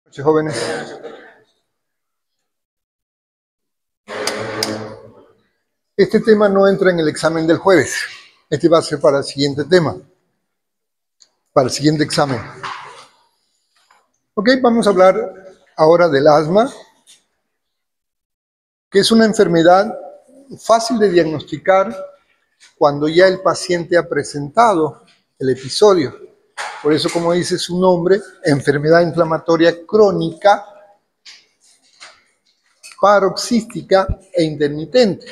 Noches, jóvenes. Este tema no entra en el examen del jueves. Este va a ser para el siguiente tema, para el siguiente examen. Ok, vamos a hablar ahora del asma, que es una enfermedad fácil de diagnosticar cuando ya el paciente ha presentado el episodio. Por eso, como dice su nombre, enfermedad inflamatoria crónica, paroxística e intermitente.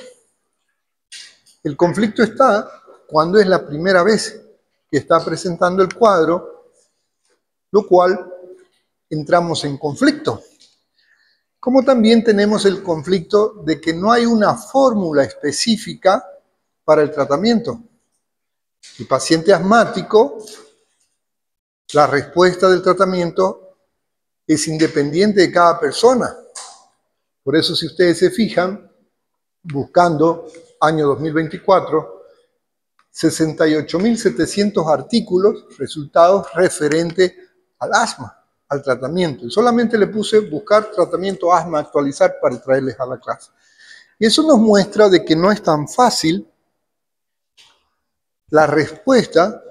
El conflicto está cuando es la primera vez que está presentando el cuadro, lo cual entramos en conflicto. Como también tenemos el conflicto de que no hay una fórmula específica para el tratamiento. El paciente asmático, la respuesta del tratamiento es independiente de cada persona. Por eso, si ustedes se fijan, buscando año 2024, 68.700 artículos, resultados referentes al asma, al tratamiento. Y solamente le puse buscar tratamiento asma, actualizar para traerles a la clase. Y eso nos muestra de que no es tan fácil la respuesta,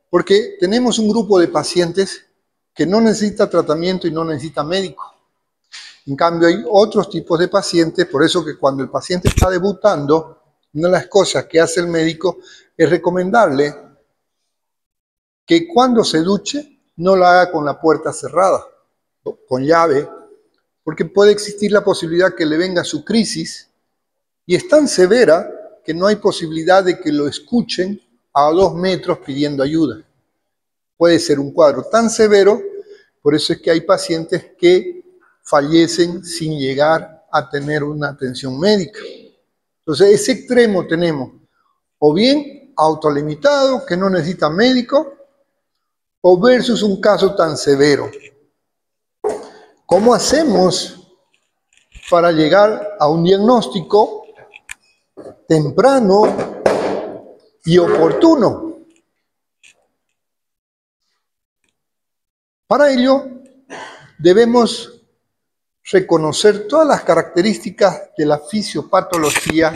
porque tenemos un grupo de pacientes que no necesita tratamiento y no necesita médico. En cambio, hay otros tipos de pacientes, por eso que cuando el paciente está debutando, una de las cosas que hace el médico es recomendable que cuando se duche no lo haga con la puerta cerrada, con llave, porque puede existir la posibilidad que le venga su crisis y es tan severa que no hay posibilidad de que lo escuchen a 2 metros pidiendo ayuda. Puede ser un cuadro tan severo, por eso es que hay pacientes que fallecen sin llegar a tener una atención médica. Entonces, ese extremo tenemos, o bien autolimitado, que no necesita médico, o versus un caso tan severo. ¿Cómo hacemos para llegar a un diagnóstico temprano y oportuno? Para ello, debemos reconocer todas las características de la fisiopatología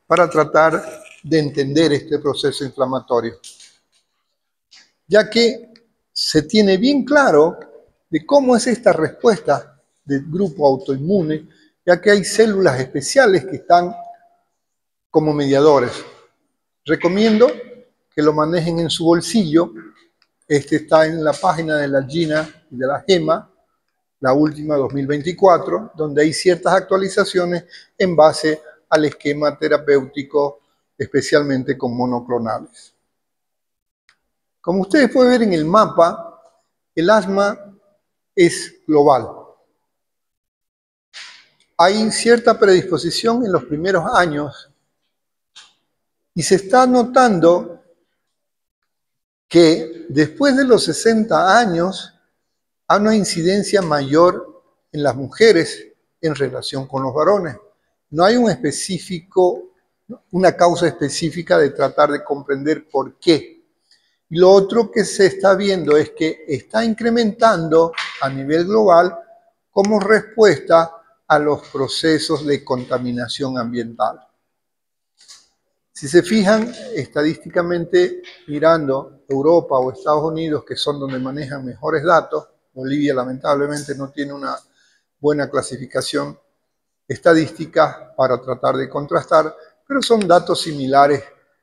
para tratar de entender este proceso inflamatorio, ya que se tiene bien claro de cómo es esta respuesta del grupo autoinmune, ya que hay células especiales que están como mediadores. Recomiendo que lo manejen en su bolsillo. Este está en la página de la GINA y de la GEMA, la última 2024, donde hay ciertas actualizaciones en base al esquema terapéutico, especialmente con monoclonales. Como ustedes pueden ver en el mapa, el asma es global. Hay cierta predisposición en los primeros años y se está notando que después de los 60 años hay una incidencia mayor en las mujeres en relación con los varones. No hay una causa específica de tratar de comprender por qué. Y lo otro que se está viendo es que está incrementando a nivel global como respuesta a los procesos de contaminación ambiental. Si se fijan, estadísticamente mirando Europa o Estados Unidos, que son donde manejan mejores datos, Bolivia lamentablemente no tiene una buena clasificación estadística para tratar de contrastar, pero son datos similares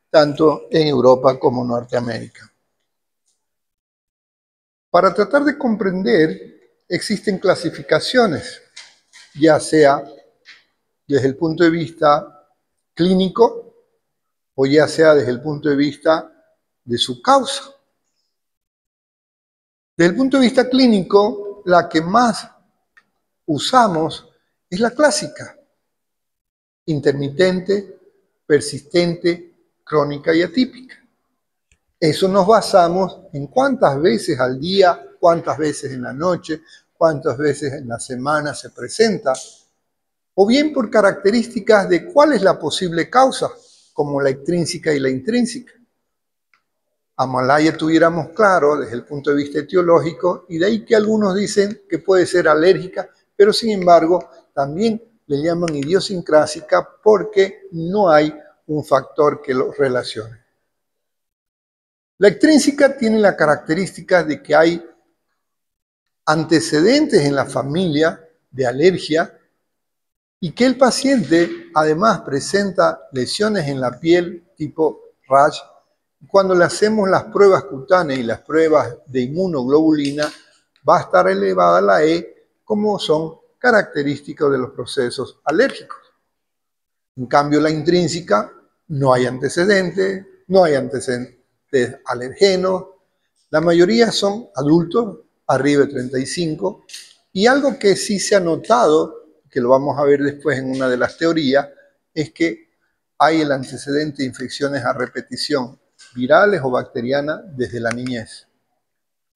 tanto en Europa como en Norteamérica. Para tratar de comprender, existen clasificaciones, ya sea desde el punto de vista clínico o ya sea desde el punto de vista de su causa. Desde el punto de vista clínico, la que más usamos es la clásica: intermitente, persistente, crónica y atípica. Eso nos basamos en cuántas veces al día, cuántas veces en la noche, cuántas veces en la semana se presenta, o bien por características de cuál es la posible causa, como la extrínseca y la intrínseca. Amalaya tuviéramos claro desde el punto de vista etiológico, y de ahí que algunos dicen que puede ser alérgica, pero sin embargo también le llaman idiosincrásica porque no hay un factor que lo relacione. La extrínseca tiene la característica de que hay antecedentes en la familia de alergia y que el paciente además presenta lesiones en la piel tipo rash. Cuando le hacemos las pruebas cutáneas y las pruebas de inmunoglobulina, va a estar elevada la E, como son característicos de los procesos alérgicos. En cambio, la intrínseca no hay antecedentes, no hay antecedentes alergenos, la mayoría son adultos, arriba de 35, y algo que sí se ha notado, que lo vamos a ver después en una de las teorías, es que hay el antecedente de infecciones a repetición, virales o bacterianas, desde la niñez.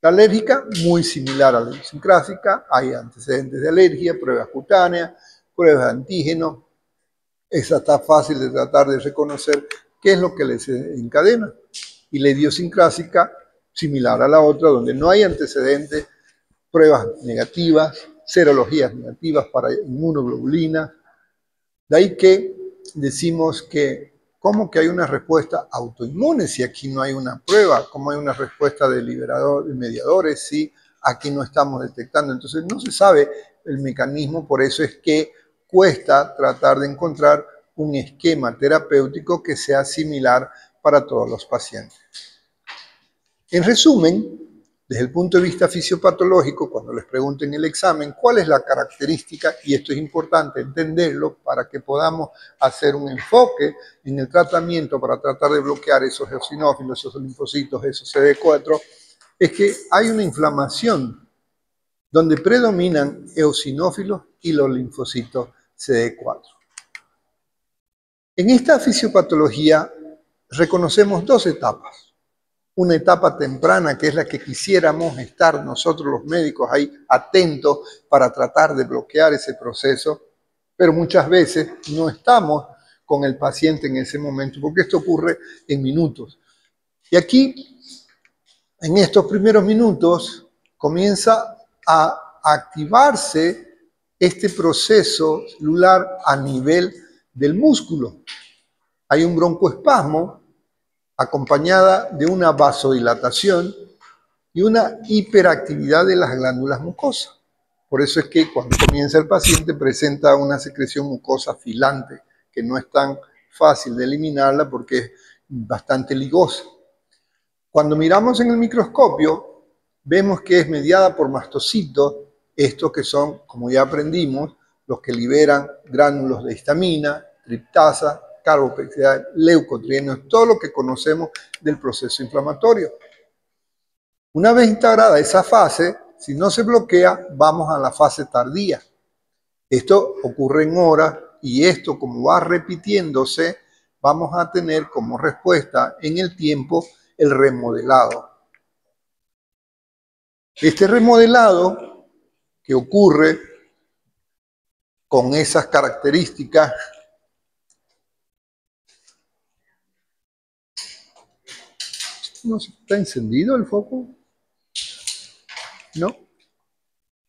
La alérgica, muy similar a la idiosincrásica, hay antecedentes de alergia, pruebas cutáneas, pruebas de antígenos. Esa está fácil de tratar de reconocer qué es lo que les encadena. Y la idiosincrásica, similar a la otra, donde no hay antecedentes, pruebas negativas, serologías negativas para inmunoglobulina. De ahí que decimos que, ¿cómo que hay una respuesta autoinmune si aquí no hay una prueba? ¿Cómo hay una respuesta de mediadores si aquí no estamos detectando? Entonces no se sabe el mecanismo, por eso es que cuesta tratar de encontrar un esquema terapéutico que sea similar para todos los pacientes. En resumen, desde el punto de vista fisiopatológico, cuando les pregunten en el examen cuál es la característica, y esto es importante entenderlo para que podamos hacer un enfoque en el tratamiento para tratar de bloquear esos eosinófilos, esos linfocitos, esos CD4, es que hay una inflamación donde predominan eosinófilos y los linfocitos CD4. En esta fisiopatología reconocemos dos etapas. Una etapa temprana, que es la que quisiéramos estar nosotros los médicos ahí atentos para tratar de bloquear ese proceso, pero muchas veces no estamos con el paciente en ese momento, porque esto ocurre en minutos. Y aquí, en estos primeros minutos, comienza a activarse este proceso celular a nivel del músculo. Hay un broncoespasmo acompañada de una vasodilatación y una hiperactividad de las glándulas mucosas. Por eso es que cuando comienza el paciente presenta una secreción mucosa filante, que no es tan fácil de eliminarla porque es bastante ligosa. Cuando miramos en el microscopio, vemos que es mediada por mastocitos, estos que son, como ya aprendimos, los que liberan gránulos de histamina, triptasa, carbopexidal, leucotrienos, todo lo que conocemos del proceso inflamatorio. Una vez integrada esa fase, si no se bloquea, vamos a la fase tardía. Esto ocurre en horas y esto, como va repitiéndose, vamos a tener como respuesta en el tiempo el remodelado. Este remodelado que ocurre con esas características ¿no está encendido el foco? ¿No?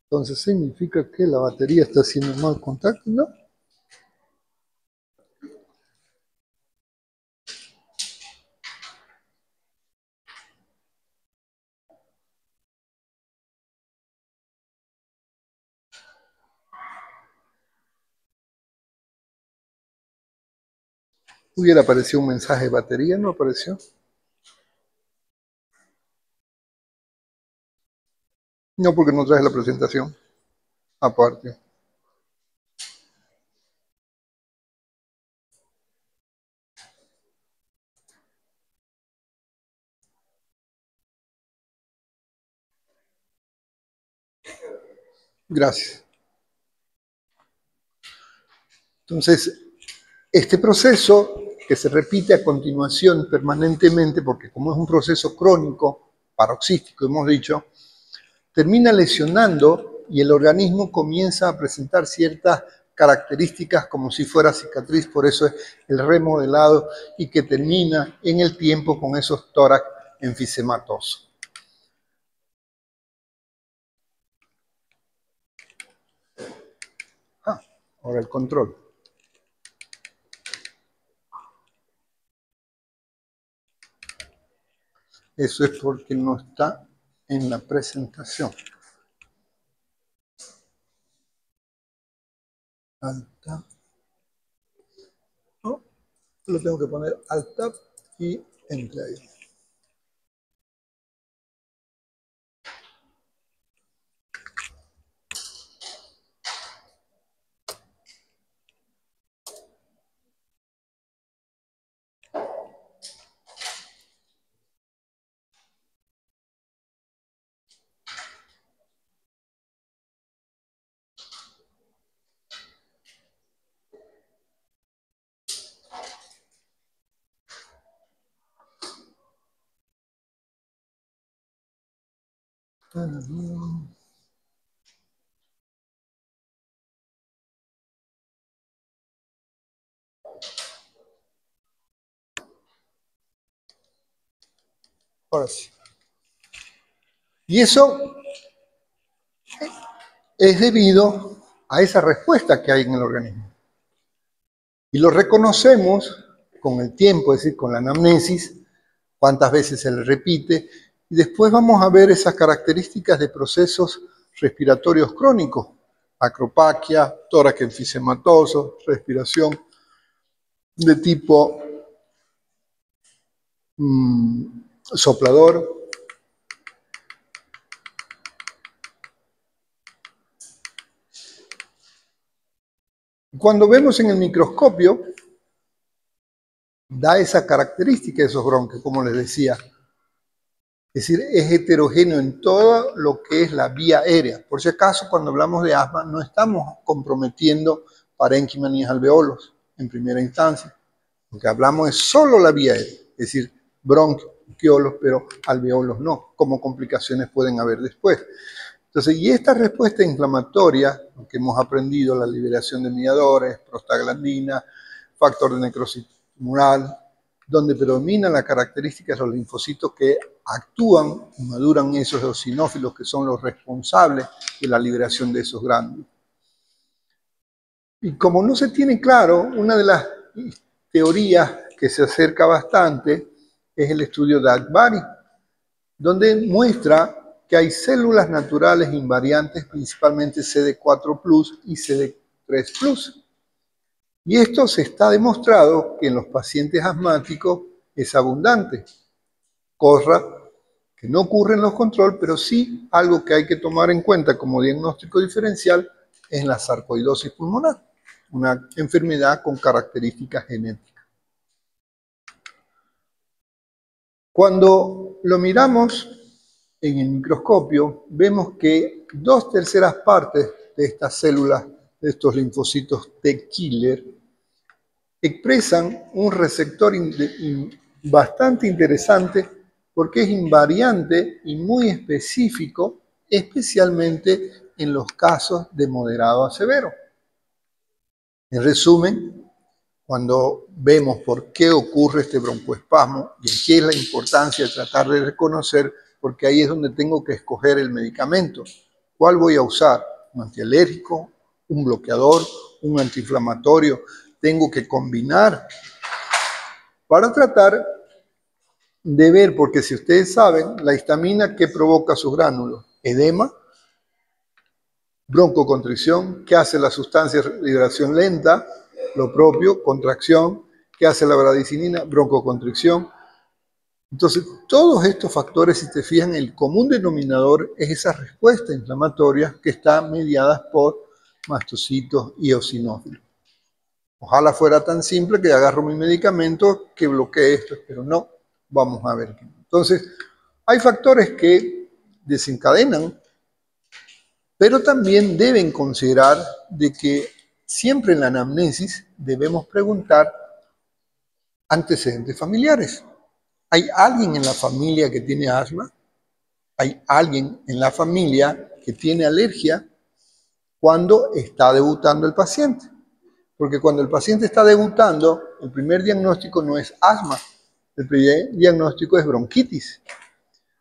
Entonces significa que la batería está haciendo mal contacto, ¿no? Hubiera aparecido un mensaje de batería, ¿no apareció? No, porque no traje la presentación. Aparte. Gracias. Entonces, este proceso que se repite a continuación permanentemente, porque como es un proceso crónico, paroxístico, hemos dicho, termina lesionando y el organismo comienza a presentar ciertas características como si fuera cicatriz, por eso es el remodelado y que termina en el tiempo con esos tórax enfisematoso. Ahora el control. Eso es porque no está en la presentación. Alt-Tab. No, lo tengo que poner Alt-Tab y entre ahí. Ahora sí. Y eso es debido a esa respuesta que hay en el organismo. Y lo reconocemos con el tiempo, es decir, con la anamnesis, cuántas veces se le repite, y después vamos a ver esas características de procesos respiratorios crónicos, acropaquia, tórax enfisematoso, respiración de tipo soplador. Cuando vemos en el microscopio, da esa característica de esos bronquios, como les decía. Es decir, es heterogéneo en todo lo que es la vía aérea. Por si acaso, cuando hablamos de asma, no estamos comprometiendo parénquima ni alveolos en primera instancia. Lo que hablamos es solo la vía aérea, es decir, bronquiolos, pero alveolos no, como complicaciones pueden haber después. Entonces, y esta respuesta inflamatoria, lo que hemos aprendido, la liberación de mediadores, prostaglandina, factor de necrosis tumoral, donde predominan las características de los linfocitos que actúan y maduran esos eosinófilos que son los responsables de la liberación de esos gránulos. Y como no se tiene claro, una de las teorías que se acerca bastante es el estudio de Akbari, donde muestra que hay células naturales invariantes, principalmente CD4+ y CD3+. Y esto se está demostrado que en los pacientes asmáticos es abundante, cosa que no ocurre en los control, pero sí algo que hay que tomar en cuenta como diagnóstico diferencial es la sarcoidosis pulmonar, una enfermedad con características genéticas. Cuando lo miramos en el microscopio, vemos que 2/3 partes de estas células, de estos linfocitos T-killer, expresan un receptor bastante interesante porque es invariante y muy específico, especialmente en los casos de moderado a severo. En resumen, cuando vemos por qué ocurre este broncoespasmo y qué es la importancia de tratar de reconocer, porque ahí es donde tengo que escoger el medicamento. ¿Cuál voy a usar? ¿Un antialérgico? ¿Un bloqueador? ¿Un antiinflamatorio? Tengo que combinar para tratar de ver, porque si ustedes saben, la histamina, ¿qué provoca sus gránulos? Edema, broncoconstricción, ¿qué hace la sustancia de liberación lenta? Lo propio, contracción, ¿qué hace la bradicinina? Broncoconstricción. Entonces, todos estos factores, si te fijan, el común denominador es esa respuesta inflamatoria que está mediada por mastocitos y eosinófilos. Ojalá fuera tan simple que agarro mi medicamento que bloquee esto, pero no, vamos a ver. Entonces, hay factores que desencadenan, pero también deben considerar de que siempre en la anamnesis debemos preguntar antecedentes familiares. ¿Hay alguien en la familia que tiene asma? ¿Hay alguien en la familia que tiene alergia cuando está debutando el paciente? Porque cuando el paciente está debutando, el primer diagnóstico no es asma, el primer diagnóstico es bronquitis,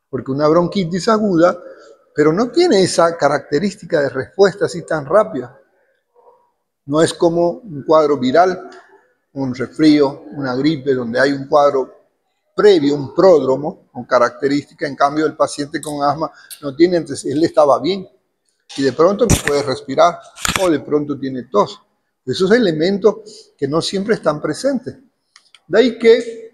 porque una bronquitis aguda, pero no tiene esa característica de respuesta así tan rápida. No es como un cuadro viral, un resfrío, una gripe, donde hay un cuadro previo, un pródromo, con característica. En cambio, el paciente con asma no tiene, entonces él estaba bien y de pronto no puede respirar o de pronto tiene tos. Esos elementos que no siempre están presentes. De ahí que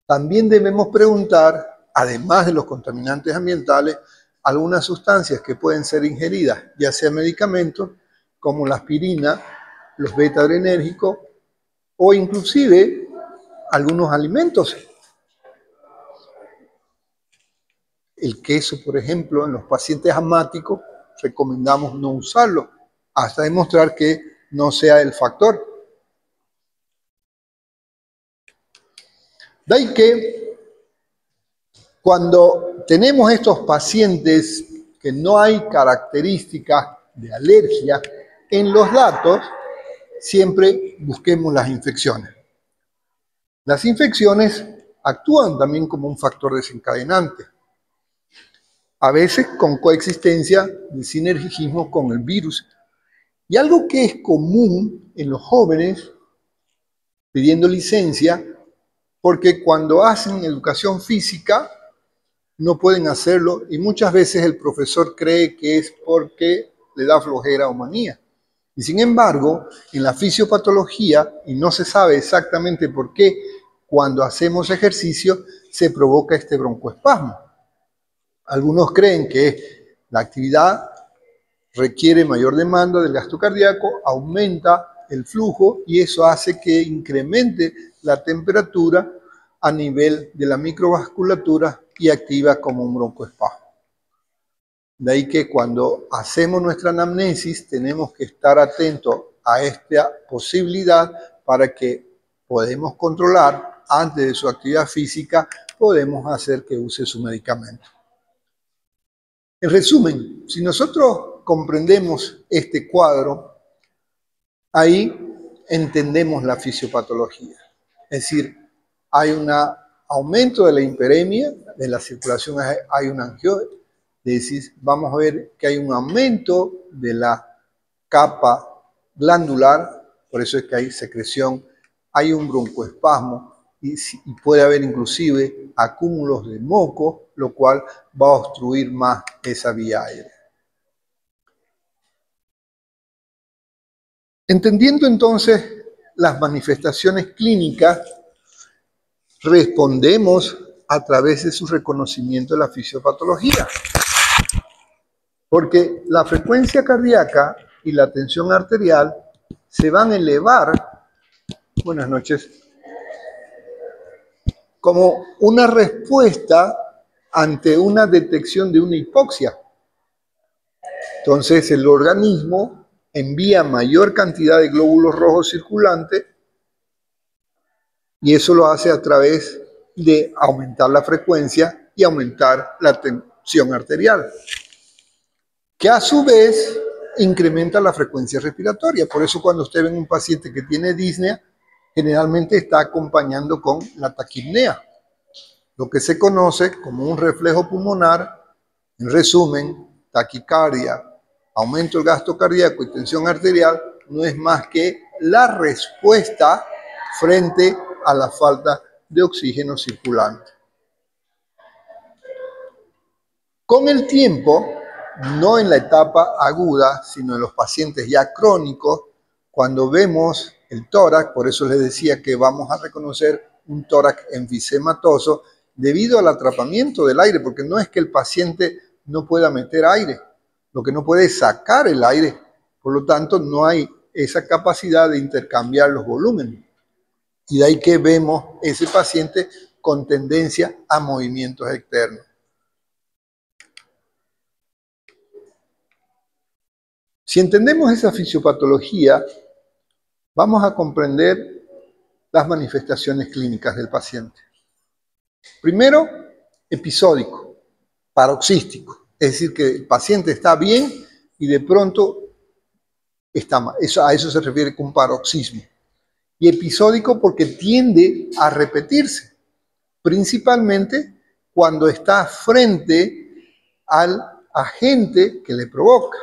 también debemos preguntar, además de los contaminantes ambientales, algunas sustancias que pueden ser ingeridas, ya sea medicamentos como la aspirina, los beta-adrenérgicos o inclusive algunos alimentos. El queso, por ejemplo, en los pacientes asmáticos recomendamos no usarlo hasta demostrar que no sea el factor. De ahí que cuando tenemos estos pacientes que no hay características de alergia en los datos, siempre busquemos las infecciones. Las infecciones actúan también como un factor desencadenante, a veces con coexistencia de sinergismo con el virus. Y algo que es común en los jóvenes pidiendo licencia, porque cuando hacen educación física no pueden hacerlo y muchas veces el profesor cree que es porque le da flojera o manía. Y sin embargo, en la fisiopatología, y no se sabe exactamente por qué, cuando hacemos ejercicio se provoca este broncoespasmo. Algunos creen que la actividad requiere mayor demanda del gasto cardíaco, aumenta el flujo y eso hace que incremente la temperatura a nivel de la microvasculatura y activa como un broncoespasmo. De ahí que cuando hacemos nuestra anamnesis tenemos que estar atentos a esta posibilidad para que podamos controlar antes de su actividad física, podemos hacer que use su medicamento. En resumen, si nosotros comprendemos este cuadro, ahí entendemos la fisiopatología. Es decir, hay un aumento de la hiperemia, de la circulación, hay una angiodesis, vamos a ver que hay un aumento de la capa glandular, por eso es que hay secreción, hay un broncoespasmo y puede haber inclusive acúmulos de moco, lo cual va a obstruir más esa vía aérea. Entendiendo entonces las manifestaciones clínicas, respondemos a través de su reconocimiento de la fisiopatología. Porque la frecuencia cardíaca y la tensión arterial se van a elevar, buenas noches, como una respuesta ante una detección de una hipoxia. Entonces el organismo envía mayor cantidad de glóbulos rojos circulantes y eso lo hace a través de aumentar la frecuencia y aumentar la tensión arterial, que a su vez incrementa la frecuencia respiratoria. Por eso cuando usted ve un paciente que tiene disnea, generalmente está acompañando con la taquipnea, lo que se conoce como un reflejo pulmonar. En resumen, taquicardia, aumento del gasto cardíaco y tensión arterial no es más que la respuesta frente a la falta de oxígeno circulante. Con el tiempo, no en la etapa aguda, sino en los pacientes ya crónicos, cuando vemos el tórax, por eso les decía que vamos a reconocer un tórax enfisematoso debido al atrapamiento del aire, porque no es que el paciente no pueda meter aire, lo que no puede es sacar el aire, por lo tanto no hay esa capacidad de intercambiar los volúmenes. Y de ahí que vemos ese paciente con tendencia a movimientos externos. Si entendemos esa fisiopatología, vamos a comprender las manifestaciones clínicas del paciente. Primero, episódico, paroxístico, es decir, que el paciente está bien y de pronto está mal. A eso se refiere con paroxismo. Y episódico porque tiende a repetirse. principalmente cuando está frente al agente que le provoca.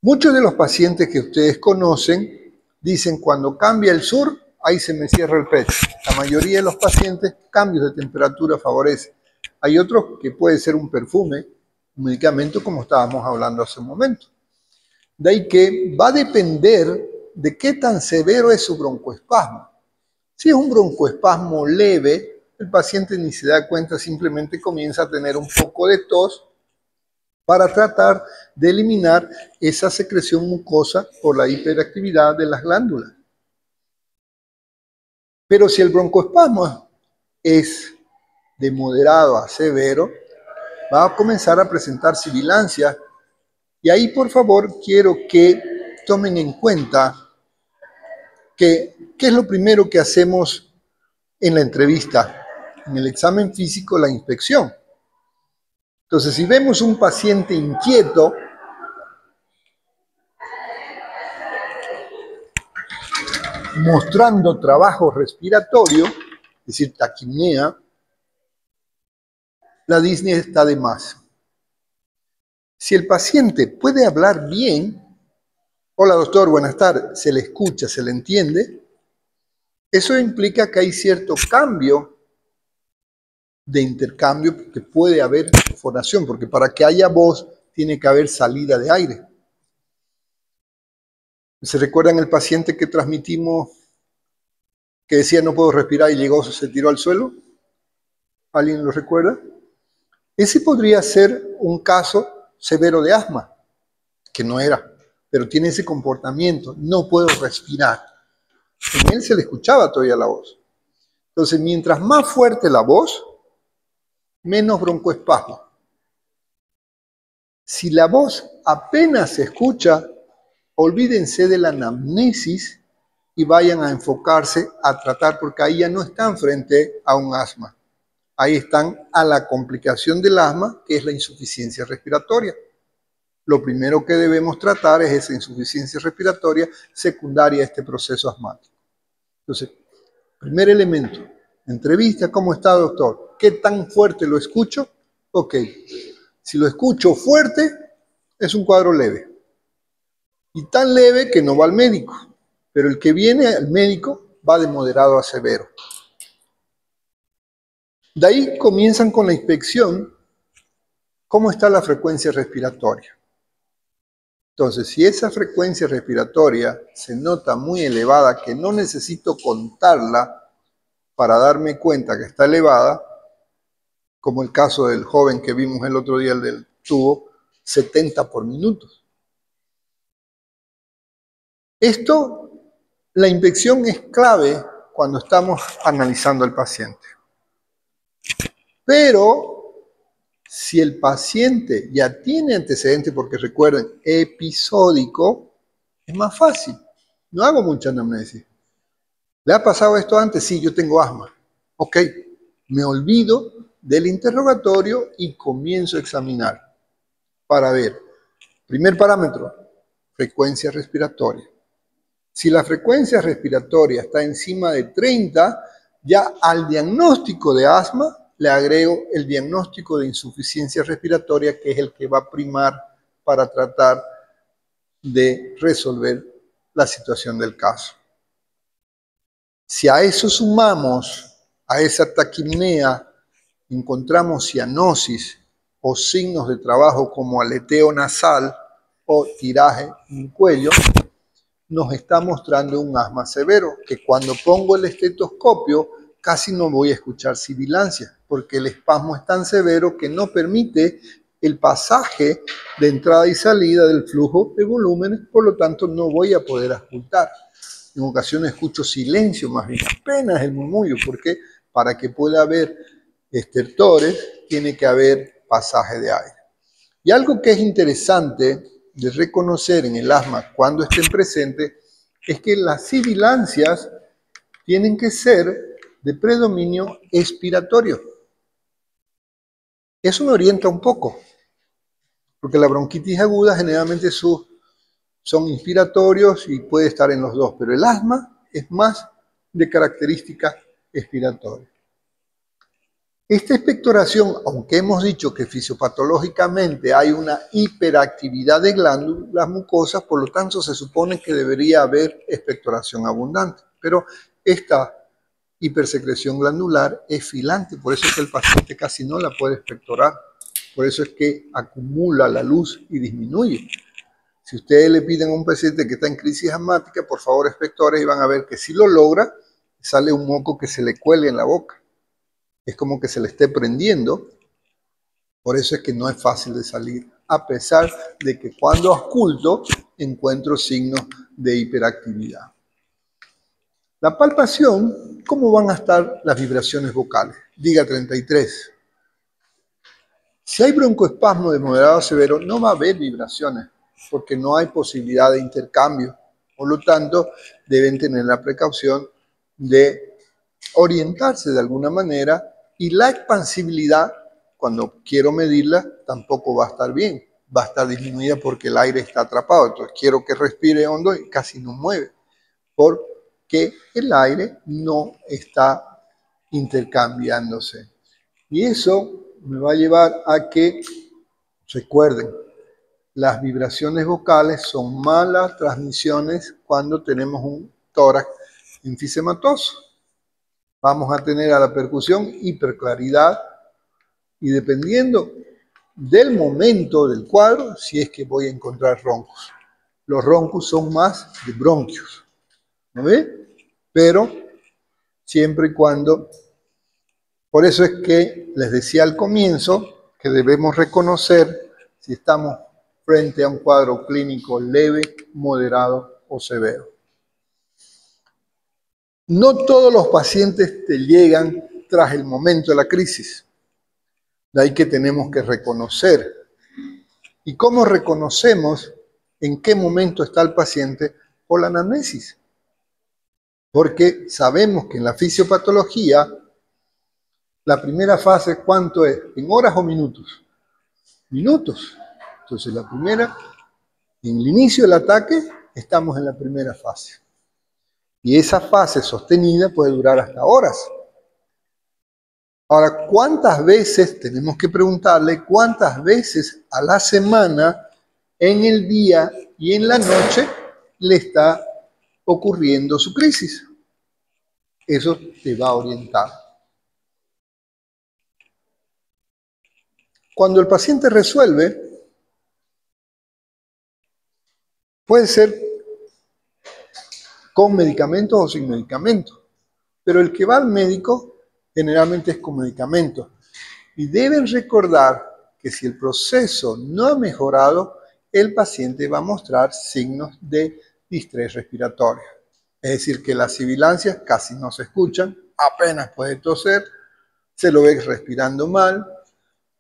Muchos de los pacientes que ustedes conocen dicen cuando cambia el sur, ahí se me cierra el pecho. La mayoría de los pacientes, cambios de temperatura favorece. Hay otros que puede ser un perfume, un medicamento, como estábamos hablando hace un momento. De ahí que va a depender de qué tan severo es su broncoespasmo. Si es un broncoespasmo leve, el paciente ni se da cuenta, simplemente comienza a tener un poco de tos para tratar de eliminar esa secreción mucosa por la hiperactividad de las glándulas. Pero si el broncoespasmo es de moderado a severo, va a comenzar a presentar sibilancias. Y ahí, por favor, quiero que tomen en cuenta que qué es lo primero que hacemos en la entrevista, en el examen físico, la inspección. Entonces, si vemos un paciente inquieto, mostrando trabajo respiratorio, es decir, taquipnea, la disnea está de más. Si el paciente puede hablar bien, hola doctor, buenas tardes, se le escucha, se le entiende, eso implica que hay cierto cambio de intercambio, que puede haber fonación, porque para que haya voz tiene que haber salida de aire. ¿Se recuerdan el paciente que transmitimos que decía no puedo respirar y llegó, se tiró al suelo? ¿Alguien lo recuerda? Ese podría ser un caso severo de asma, que no era, pero tiene ese comportamiento, no puedo respirar. En él se le escuchaba todavía la voz. Entonces, mientras más fuerte la voz, menos broncoespasmo. Si la voz apenas se escucha, olvídense de la anamnesis y vayan a enfocarse a tratar, porque ahí ya no están frente a un asma. Ahí están a la complicación del asma, que es la insuficiencia respiratoria. Lo primero que debemos tratar es esa insuficiencia respiratoria secundaria a este proceso asmático. Entonces, primer elemento, entrevista, ¿cómo está, doctor? ¿Qué tan fuerte lo escucho? Ok, si lo escucho fuerte, es un cuadro leve. Y tan leve que no va al médico, pero el que viene al médico va de moderado a severo. De ahí comienzan con la inspección, ¿cómo está la frecuencia respiratoria? Entonces, si esa frecuencia respiratoria se nota muy elevada, que no necesito contarla para darme cuenta que está elevada, como el caso del joven que vimos el otro día, el del tubo, 70 por minuto. Esto, la inspección es clave cuando estamos analizando al paciente. Pero si el paciente ya tiene antecedentes, porque recuerden, episódico, es más fácil. No hago mucha anamnesis. ¿Le ha pasado esto antes? Sí, yo tengo asma. Ok, me olvido del interrogatorio y comienzo a examinar para ver. Primer parámetro, frecuencia respiratoria. Si la frecuencia respiratoria está encima de 30, ya al diagnóstico de asma le agrego el diagnóstico de insuficiencia respiratoria, que es el que va a primar para tratar de resolver la situación del caso. Si a eso sumamos, a esa taquipnea, encontramos cianosis o signos de trabajo como aleteo nasal o tiraje en el cuello, nos está mostrando un asma severo, que cuando pongo el estetoscopio casi no voy a escuchar sibilancias, porque el espasmo es tan severo que no permite el pasaje de entrada y salida del flujo de volúmenes, por lo tanto no voy a poder auscultar. En ocasiones escucho silencio, más bien apenas el murmullo, porque para que pueda haber estertores tiene que haber pasaje de aire. Y algo que es interesante de reconocer en el asma cuando estén presentes es que las sibilancias tienen que ser de predominio expiratorio. Eso me orienta un poco, porque la bronquitis aguda generalmente son inspiratorios y puede estar en los dos, pero el asma es más de característica expiratoria. Esta expectoración, aunque hemos dicho que fisiopatológicamente hay una hiperactividad de glándulas mucosas, por lo tanto se supone que debería haber expectoración abundante, pero esta hipersecreción glandular es filante, por eso es que el paciente casi no la puede expectorar, por eso es que acumula la luz y disminuye. Si ustedes le piden a un paciente que está en crisis asmática, por favor expectore y van a ver que si lo logra, sale un moco que se le cuelga en la boca. Es como que se le esté prendiendo, por eso es que no es fácil de salir, a pesar de que cuando ausculto encuentro signos de hiperactividad. La palpación, ¿cómo van a estar las vibraciones vocales? Diga 33. Si hay broncoespasmo de moderado a severo, no va a haber vibraciones, porque no hay posibilidad de intercambio. Por lo tanto, deben tener la precaución de orientarse de alguna manera, y la expansibilidad, cuando quiero medirla, tampoco va a estar bien. Va a estar disminuida porque el aire está atrapado. Entonces quiero que respire hondo y casi no mueve, porque el aire no está intercambiándose. Y eso me va a llevar a que, recuerden, las vibraciones vocales son malas transmisiones cuando tenemos un tórax enfisematoso. Vamos a tener a la percusión hiperclaridad y dependiendo del momento del cuadro, si es que voy a encontrar roncos. Los roncos son más de bronquios, ¿no ve? Pero siempre y cuando, por eso es que les decía al comienzo que debemos reconocer si estamos frente a un cuadro clínico leve, moderado o severo. No todos los pacientes te llegan tras el momento de la crisis. De ahí que tenemos que reconocer. ¿Y cómo reconocemos en qué momento está el paciente? Por la anamnesis. Porque sabemos que en la fisiopatología, la primera fase, ¿cuánto es? ¿En horas o minutos? Minutos. Entonces la primera, en el inicio del ataque, estamos en la primera fase. Y esa fase sostenida puede durar hasta horas. Ahora, ¿cuántas veces, tenemos que preguntarle, cuántas veces a la semana, en el día y en la noche, le está ocurriendo su crisis? Eso te va a orientar. Cuando el paciente resuelve, puede ser con medicamentos o sin medicamentos, pero el que va al médico generalmente es con medicamentos. Y deben recordar que si el proceso no ha mejorado, el paciente va a mostrar signos de distrés respiratorio. Es decir, que las sibilancias casi no se escuchan, apenas puede toser, se lo ve respirando mal,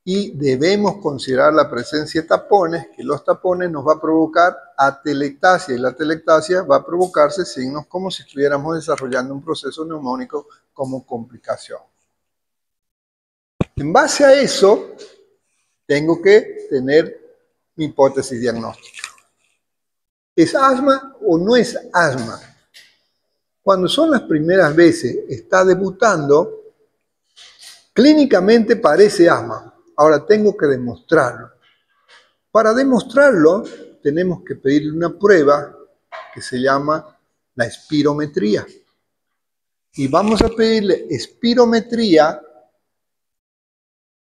y debemos considerar la presencia de tapones, que los tapones nos va a provocar atelectasia, y la atelectasia va a provocarse signos como si estuviéramos desarrollando un proceso neumónico como complicación. En base a eso, tengo que tener mi hipótesis diagnóstica. ¿Es asma o no es asma? Cuando son las primeras veces, está debutando, clínicamente parece asma. Ahora tengo que demostrarlo. Para demostrarlo, tenemos que pedirle una prueba que se llama la espirometría. Y vamos a pedirle espirometría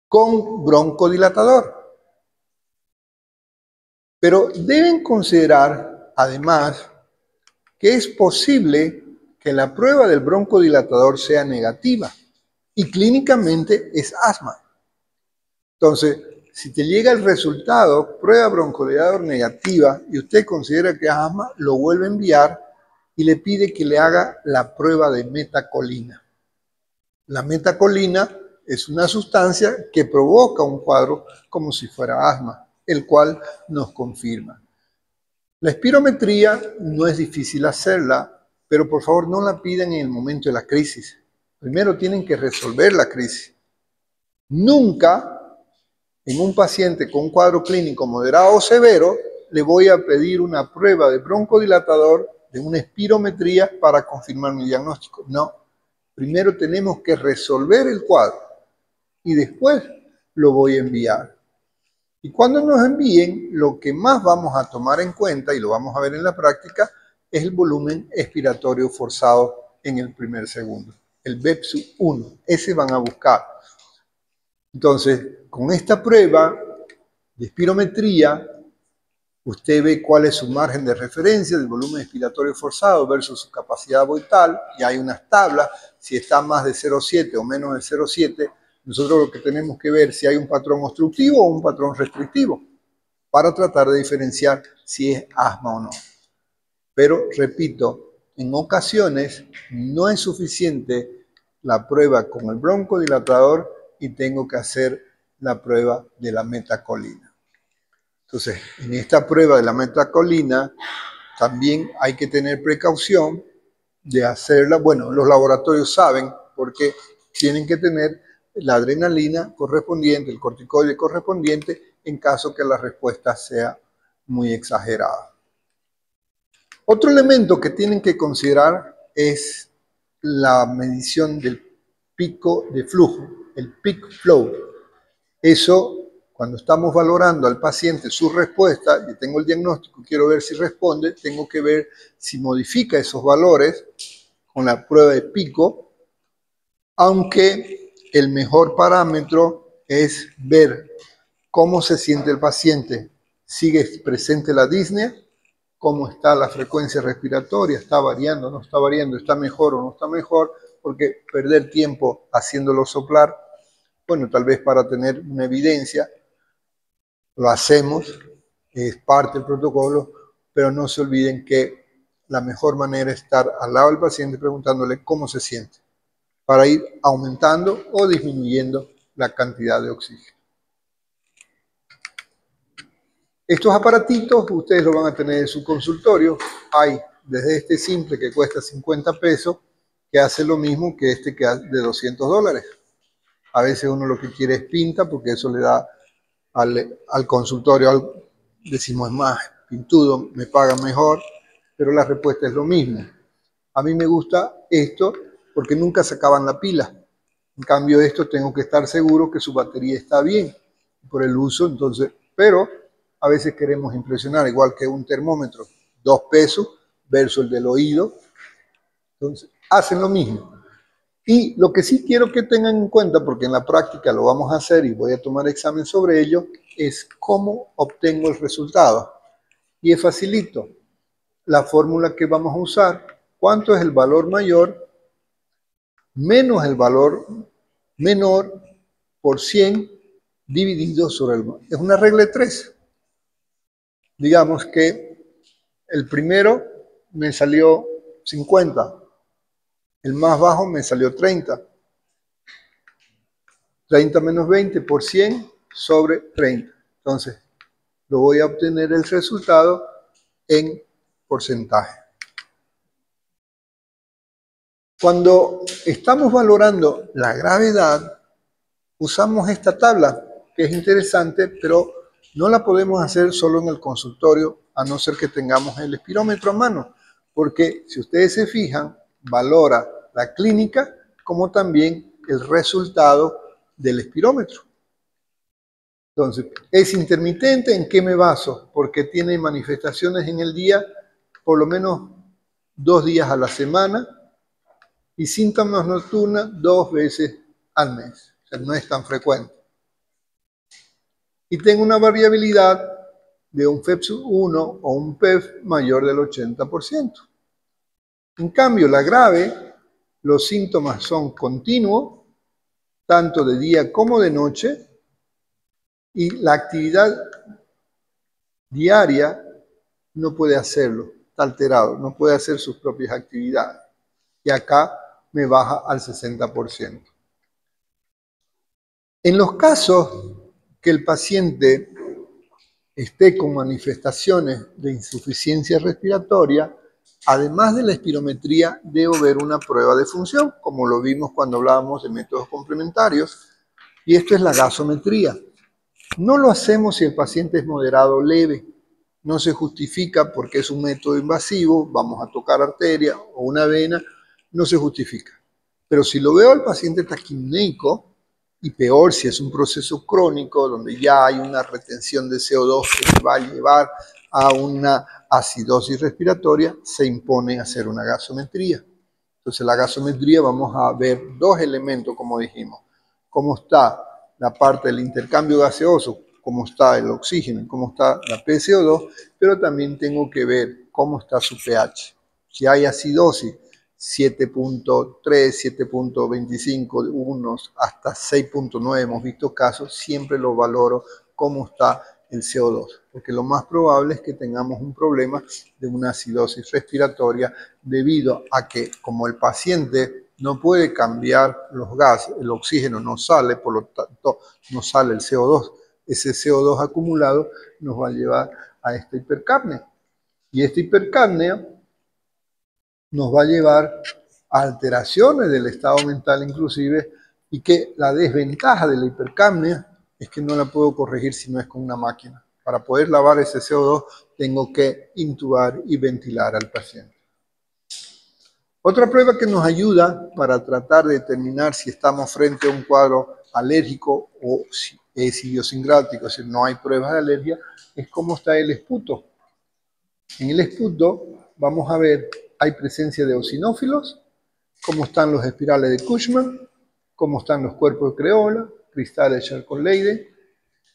con broncodilatador. Pero deben considerar, además, que es posible que la prueba del broncodilatador sea negativa y clínicamente es asma. Entonces, si te llega el resultado, prueba broncodilatador negativa, y usted considera que es asma, lo vuelve a enviar y le pide que le haga la prueba de metacolina. La metacolina es una sustancia que provoca un cuadro como si fuera asma, el cual nos confirma. La espirometría no es difícil hacerla, pero por favor no la pidan en el momento de la crisis. Primero tienen que resolver la crisis. Nunca en un paciente con un cuadro clínico moderado o severo le voy a pedir una prueba de broncodilatador, de una espirometría para confirmar mi diagnóstico. No. Primero tenemos que resolver el cuadro. y después lo voy a enviar. Y cuando nos envíen, lo que más vamos a tomar en cuenta, y lo vamos a ver en la práctica, es el volumen expiratorio forzado en el primer segundo, el BEPSU-1. Ese van a buscar. Entonces, con esta prueba de espirometría, usted ve cuál es su margen de referencia del volumen expiratorio forzado versus su capacidad voital, y hay unas tablas, si está más de 0,7 o menos de 0,7, nosotros lo que tenemos que ver si hay un patrón obstructivo o un patrón restrictivo, para tratar de diferenciar si es asma o no. Pero, repito, en ocasiones no es suficiente la prueba con el broncodilatador y tengo que hacer la prueba de la metacolina. Entonces, en esta prueba de la metacolina también hay que tener precaución de hacerla. Bueno, los laboratorios saben porque tienen que tener la adrenalina correspondiente, el corticoide correspondiente, en caso que la respuesta sea muy exagerada. Otro elemento que tienen que considerar es la medición del pico de flujo, el peak flow. Eso, cuando estamos valorando al paciente su respuesta, y tengo el diagnóstico, quiero ver si responde, tengo que ver si modifica esos valores con la prueba de pico, aunque el mejor parámetro es ver cómo se siente el paciente. ¿Sigue presente la disnea? ¿Cómo está la frecuencia respiratoria? ¿Está variando o no está variando? ¿Está mejor o no está mejor? Porque perder tiempo haciéndolo soplar, bueno, tal vez para tener una evidencia, lo hacemos, es parte del protocolo, pero no se olviden que la mejor manera es estar al lado del paciente preguntándole cómo se siente, para ir aumentando o disminuyendo la cantidad de oxígeno. Estos aparatitos ustedes lo van a tener en su consultorio. Hay desde este simple que cuesta 50 pesos, que hace lo mismo que este que es de $200. A veces uno lo que quiere es pinta, porque eso le da al consultorio, decimos, es más pintudo, me pagan mejor, pero la respuesta es lo mismo. A mí me gusta esto porque nunca se acaban la pila. En cambio, esto tengo que estar seguro que su batería está bien por el uso, entonces, pero a veces queremos impresionar, igual que un termómetro, 2 pesos versus el del oído, entonces hacen lo mismo. Y lo que sí quiero que tengan en cuenta, porque en la práctica lo vamos a hacer y voy a tomar examen sobre ello, es cómo obtengo el resultado. Y es facilito. La fórmula que vamos a usar, ¿cuánto es el valor mayor menos el valor menor por 100 dividido sobre el... Es una regla de 3. Digamos que el primero me salió 50. El más bajo me salió 30. 30 menos 20 por 100 sobre 30. Entonces, lo voy a obtener el resultado en porcentaje. Cuando estamos valorando la gravedad, usamos esta tabla, que es interesante, pero no la podemos hacer solo en el consultorio, a no ser que tengamos el espirómetro a mano, porque si ustedes se fijan, valora la clínica como también el resultado del espirómetro. Entonces, ¿es intermitente? ¿En qué me baso? Porque tiene manifestaciones en el día, por lo menos 2 días a la semana, y síntomas nocturnos 2 veces al mes. O sea, no es tan frecuente. Y tengo una variabilidad de un FEPS1 o un PEF mayor del 80%. En cambio, la grave, los síntomas son continuos, tanto de día como de noche, y la actividad diaria no puede hacerlo, está alterado, no puede hacer sus propias actividades. Y acá me baja al 60%. En los casos que el paciente esté con manifestaciones de insuficiencia respiratoria, además de la espirometría, debo ver una prueba de función, como lo vimos cuando hablábamos de métodos complementarios, y esto es la gasometría. No lo hacemos si el paciente es moderado o leve. No se justifica porque es un método invasivo, vamos a tocar arteria o una vena, no se justifica. Pero si lo veo al paciente taquipneico, y peor si es un proceso crónico donde ya hay una retención de CO2 que va a llevar a una acidosis respiratoria, se impone hacer una gasometría. Entonces la gasometría vamos a ver dos elementos, como dijimos, cómo está la parte del intercambio gaseoso, cómo está el oxígeno, cómo está la PCO2, pero también tengo que ver cómo está su pH. Si hay acidosis, 7.3, 7.25, unos hasta 6.9 hemos visto casos, siempre lo valoro cómo está el CO2, porque lo más probable es que tengamos un problema de una acidosis respiratoria debido a que como el paciente no puede cambiar los gases, el oxígeno no sale, por lo tanto no sale el CO2, ese CO2 acumulado nos va a llevar a esta hipercapnia. Y esta hipercapnia nos va a llevar a alteraciones del estado mental inclusive, y que la desventaja de la hipercapnia es que no la puedo corregir si no es con una máquina. Para poder lavar ese CO2 tengo que intubar y ventilar al paciente. Otra prueba que nos ayuda para tratar de determinar si estamos frente a un cuadro alérgico o si es idiosincrático, es decir, no hay pruebas de alergia, es cómo está el esputo. En el esputo vamos a ver, hay presencia de eosinófilos, cómo están los espirales de Cushman, cómo están los cuerpos de Creola, cristales de Charcot-Leyden,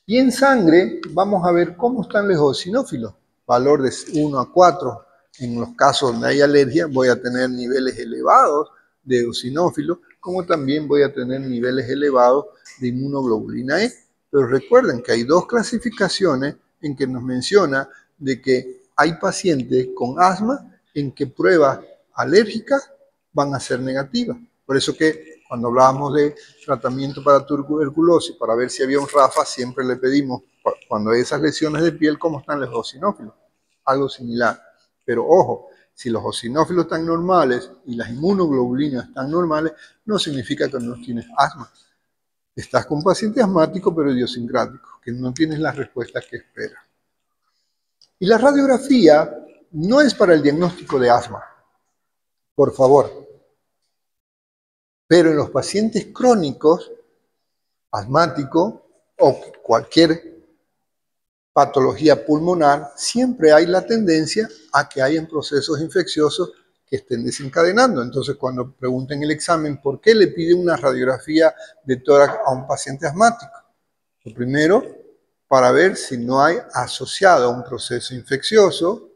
y en sangre vamos a ver cómo están los eosinófilos, valor de 1 a 4. En los casos donde hay alergia voy a tener niveles elevados de eosinófilos, como también voy a tener niveles elevados de inmunoglobulina E. Pero recuerden que hay dos clasificaciones en que nos menciona de que hay pacientes con asma en que pruebas alérgicas van a ser negativas. Por eso que cuando hablábamos de tratamiento para tuberculosis, para ver si había un RAFA, siempre le pedimos, cuando hay esas lesiones de piel, cómo están los eosinófilos. Algo similar. Pero ojo, si los eosinófilos están normales y las inmunoglobulinas están normales, no significa que no tienes asma. Estás con un paciente asmático pero idiosincrático, que no tienes las respuestas que esperas. Y la radiografía no es para el diagnóstico de asma, por favor. Pero en los pacientes crónicos, asmáticos o cualquier patología pulmonar, siempre hay la tendencia a que hayan procesos infecciosos que estén desencadenando. Entonces, cuando pregunten el examen, ¿por qué le pide una radiografía de tórax a un paciente asmático? Lo primero, para ver si no hay asociado a un proceso infeccioso.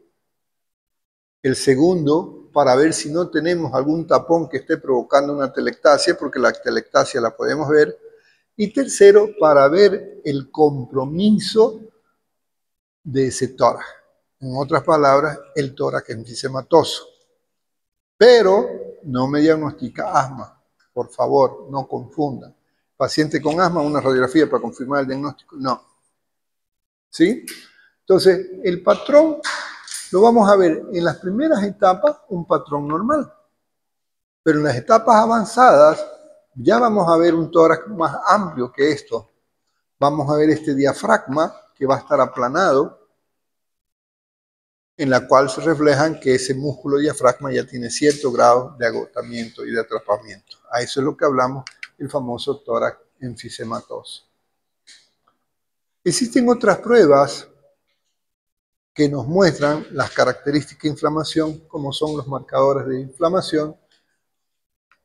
El segundo, para ver si no tenemos algún tapón que esté provocando una atelectasia, porque la atelectasia la podemos ver. Y tercero, para ver el compromiso de ese tórax. En otras palabras, el tórax enfisematoso. Pero no me diagnostica asma. Por favor, no confundan. Paciente con asma, una radiografía para confirmar el diagnóstico, no. ¿Sí? Entonces, el patrón lo vamos a ver en las primeras etapas, un patrón normal. Pero en las etapas avanzadas, ya vamos a ver un tórax más amplio que esto. Vamos a ver este diafragma que va a estar aplanado, en la cual se reflejan que ese músculo diafragma ya tiene cierto grado de agotamiento y de atrapamiento. A eso es lo que hablamos, el famoso tórax enfisematoso. Existen otras pruebas que nos muestran las características de inflamación, como son los marcadores de inflamación,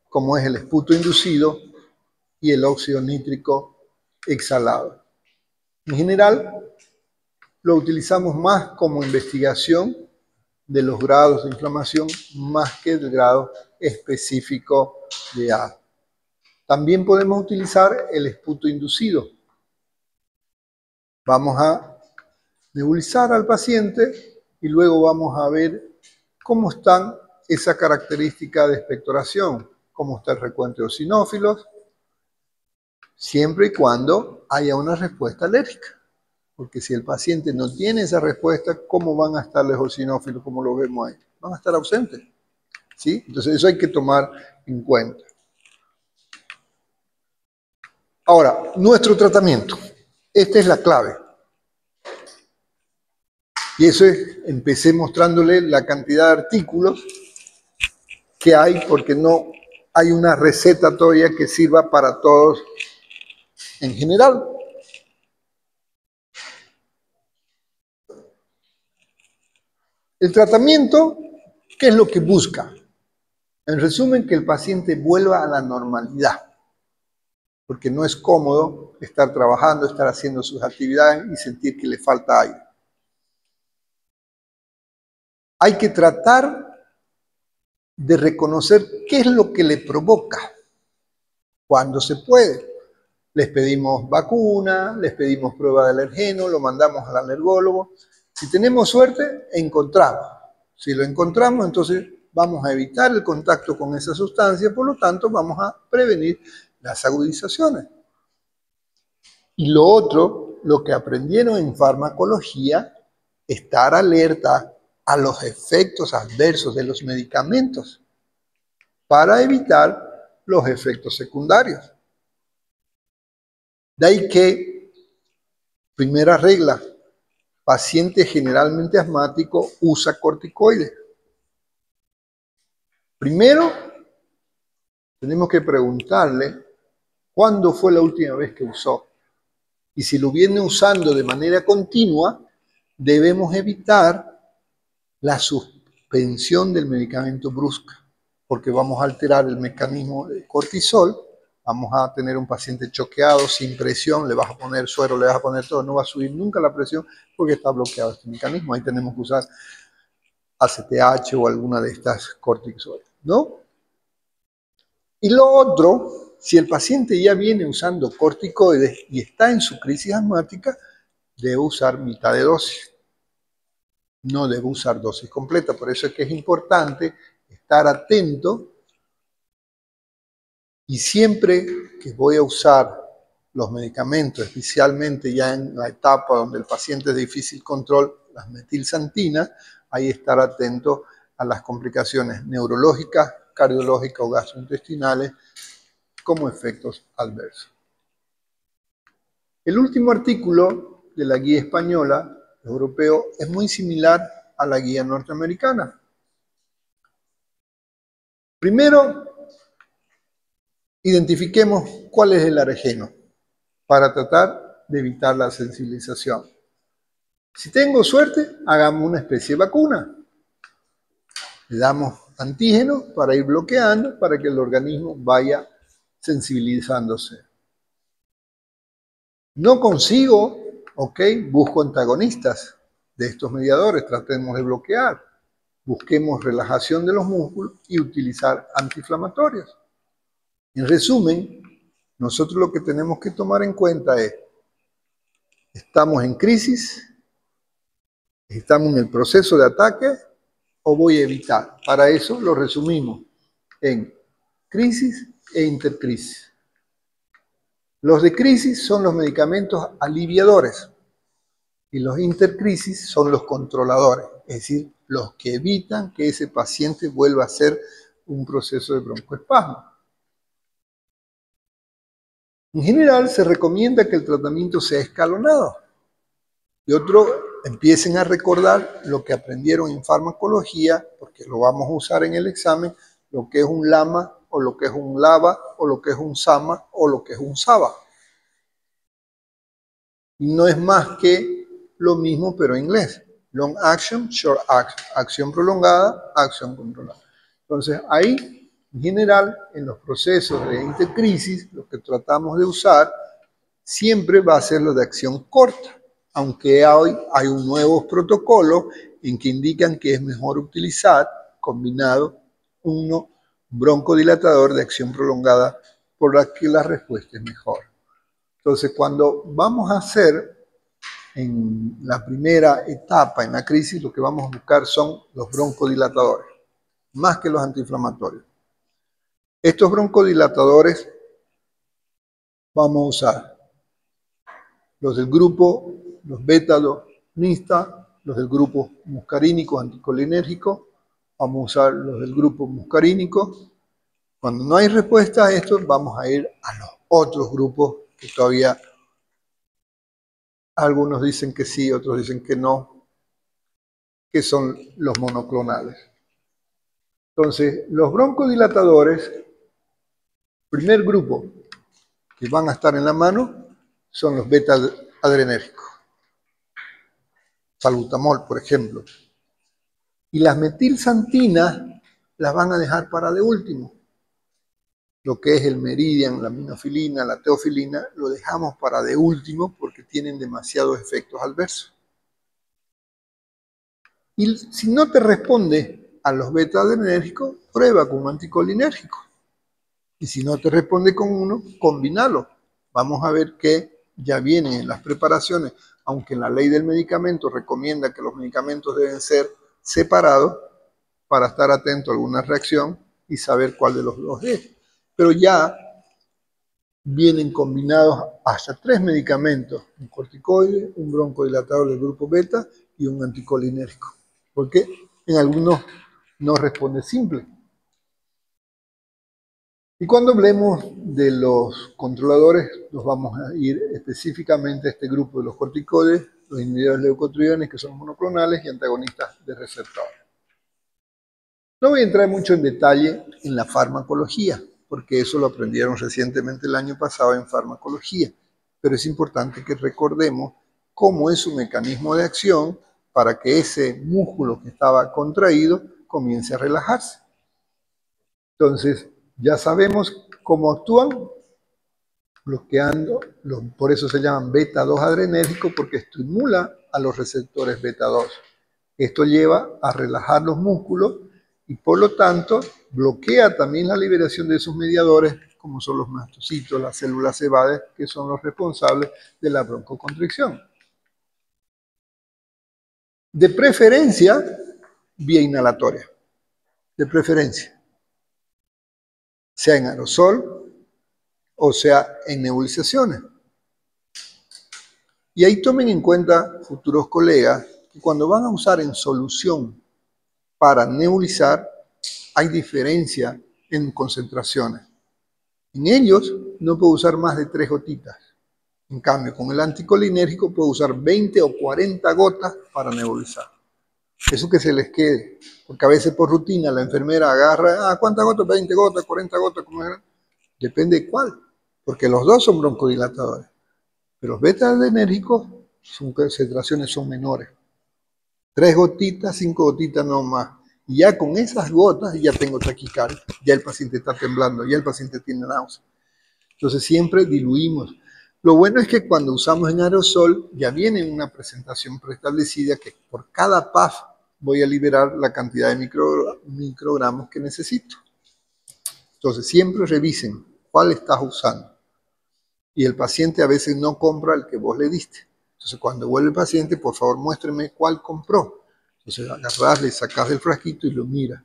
como es el esputo inducido y el óxido nítrico exhalado. En general, lo utilizamos más como investigación de los grados de inflamación, más que del grado específico de asma. También podemos utilizar el esputo inducido. Vamos a nebulizar al paciente y luego vamos a ver cómo están esa característica de expectoración, cómo está el recuento de eosinófilos, siempre y cuando haya una respuesta alérgica. Porque si el paciente no tiene esa respuesta, ¿cómo van a estar los eosinófilos como lo vemos ahí? Van a estar ausentes. ¿Sí? Entonces eso hay que tomar en cuenta. Ahora, nuestro tratamiento. Esta es la clave. Y eso es, empecé mostrándole la cantidad de artículos que hay, porque no hay una receta todavía que sirva para todos en general. El tratamiento, ¿qué es lo que busca? En resumen, que el paciente vuelva a la normalidad, porque no es cómodo estar trabajando, estar haciendo sus actividades y sentir que le falta aire. Hay que tratar de reconocer qué es lo que le provoca. Cuando se puede, les pedimos vacuna, les pedimos prueba de alergeno, lo mandamos al alergólogo. Si tenemos suerte, encontramos. Si lo encontramos, entonces vamos a evitar el contacto con esa sustancia, por lo tanto vamos a prevenir las agudizaciones. Y lo otro, lo que aprendieron en farmacología, estar alerta a los efectos adversos de los medicamentos para evitar los efectos secundarios. De ahí que, primera regla, paciente generalmente asmático usa corticoides. Primero, tenemos que preguntarle cuándo fue la última vez que usó. Y si lo viene usando de manera continua, debemos evitar la suspensión del medicamento brusca, porque vamos a alterar el mecanismo de cortisol, vamos a tener un paciente choqueado, sin presión, le vas a poner suero, le vas a poner todo, no va a subir nunca la presión porque está bloqueado este mecanismo. Ahí tenemos que usar ACTH o alguna de estas corticoides, ¿no? Y lo otro, si el paciente ya viene usando corticoides y está en su crisis asmática, debe usar mitad de dosis. No debe usar dosis completa. Por eso es que es importante estar atento y siempre que voy a usar los medicamentos, especialmente ya en la etapa donde el paciente es de difícil control, las metilsantinas, ahí estar atento a las complicaciones neurológicas, cardiológicas o gastrointestinales como efectos adversos. El último artículo de la guía española, europeo, es muy similar a la guía norteamericana. Primero, identifiquemos cuál es el alergeno para tratar de evitar la sensibilización. Si tengo suerte, hagamos una especie de vacuna. Le damos antígenos para ir bloqueando, para que el organismo vaya sensibilizándose. No consigo, ok, busco antagonistas de estos mediadores, tratemos de bloquear. Busquemos relajación de los músculos y utilizar antiinflamatorios. En resumen, nosotros lo que tenemos que tomar en cuenta es, ¿estamos en crisis? ¿Estamos en el proceso de ataque? ¿O voy a evitar? Para eso lo resumimos en crisis e intercrisis. Los de crisis son los medicamentos aliviadores y los intercrisis son los controladores, es decir, los que evitan que ese paciente vuelva a hacer un proceso de broncoespasmo. En general se recomienda que el tratamiento sea escalonado y otros empiecen a recordar lo que aprendieron en farmacología, porque lo vamos a usar en el examen, lo que es un LAMA o lo que es un LABA o lo que es un SAMA o lo que es un SABA. Y no es más que lo mismo pero en inglés. Long action, short action, acción prolongada, acción controlada. Entonces ahí, en general, en los procesos de intercrisis, lo que tratamos de usar siempre va a ser lo de acción corta, aunque hoy hay un nuevo protocolo en que indican que es mejor utilizar combinado un broncodilatador de acción prolongada por la que la respuesta es mejor. Entonces, cuando vamos a hacer en la primera etapa, en la crisis, lo que vamos a buscar son los broncodilatadores, más que los antiinflamatorios. Estos broncodilatadores vamos a usar los del grupo, los beta-agonistas, los del grupo muscarínico anticolinérgico, vamos a usar los del grupo muscarínico. Cuando no hay respuesta a esto, vamos a ir a los otros grupos que todavía algunos dicen que sí, otros dicen que no, que son los monoclonales. Entonces, los broncodilatadores, primer grupo que van a estar en la mano, son los beta-adrenérgicos. Salbutamol, por ejemplo. Y las metilsantinas las van a dejar para de último. Lo que es el meridian, la minofilina, la teofilina, lo dejamos para de último porque tienen demasiados efectos adversos. Y si no te responde a los beta-adrenérgicos, prueba con un anticolinérgico. Y si no te responde con uno, combinalo. Vamos a ver que ya vienen en las preparaciones, aunque la ley del medicamento recomienda que los medicamentos deben ser separados para estar atento a alguna reacción y saber cuál de los dos es. Pero ya vienen combinados hasta 3 medicamentos, un corticoide, un broncodilatador del grupo beta y un anticolinérgico. Porque en algunos no responde simple. Y cuando hablemos de los controladores, nos vamos a ir específicamente a este grupo de los corticoides, los inhibidores de leucotrienes, que son monoclonales y antagonistas de receptor. No voy a entrar mucho en detalle en la farmacología, porque eso lo aprendieron recientemente el año pasado en farmacología, pero es importante que recordemos cómo es su mecanismo de acción para que ese músculo que estaba contraído comience a relajarse. Entonces, ya sabemos cómo actúan, bloqueando, por eso se llaman beta-2 adrenérgicos, porque estimula a los receptores beta-2. Esto lleva a relajar los músculos y por lo tanto bloquea también la liberación de esos mediadores, como son los mastocitos, las células sebades, que son los responsables de la broncoconstricción. De preferencia, vía inhalatoria. De preferencia. Sea en aerosol o sea en nebulizaciones. Y ahí tomen en cuenta, futuros colegas, que cuando van a usar en solución para nebulizar, hay diferencia en concentraciones. En ellos no puedo usar más de 3 gotitas. En cambio, con el anticolinérgico puedo usar 20 o 40 gotas para nebulizar. Eso que se les quede, porque a veces por rutina la enfermera agarra, ¿cuántas gotas? 20 gotas, 40 gotas, ¿cómo es? Depende de cuál, porque los dos son broncodilatadores. Pero los beta-adrenérgicos, sus concentraciones son menores. 3 gotitas, 5 gotitas no más. Y ya con esas gotas ya tengo taquicardia, ya el paciente está temblando, ya el paciente tiene náusea. Entonces siempre diluimos. Lo bueno es que cuando usamos en aerosol ya viene una presentación preestablecida que por cada puff voy a liberar la cantidad de microgramos que necesito. Entonces siempre revisen cuál estás usando. Y el paciente a veces no compra el que vos le diste. Entonces cuando vuelve el paciente, por favor muéstreme cuál compró. Entonces agarrás, le sacás del frasquito y lo mira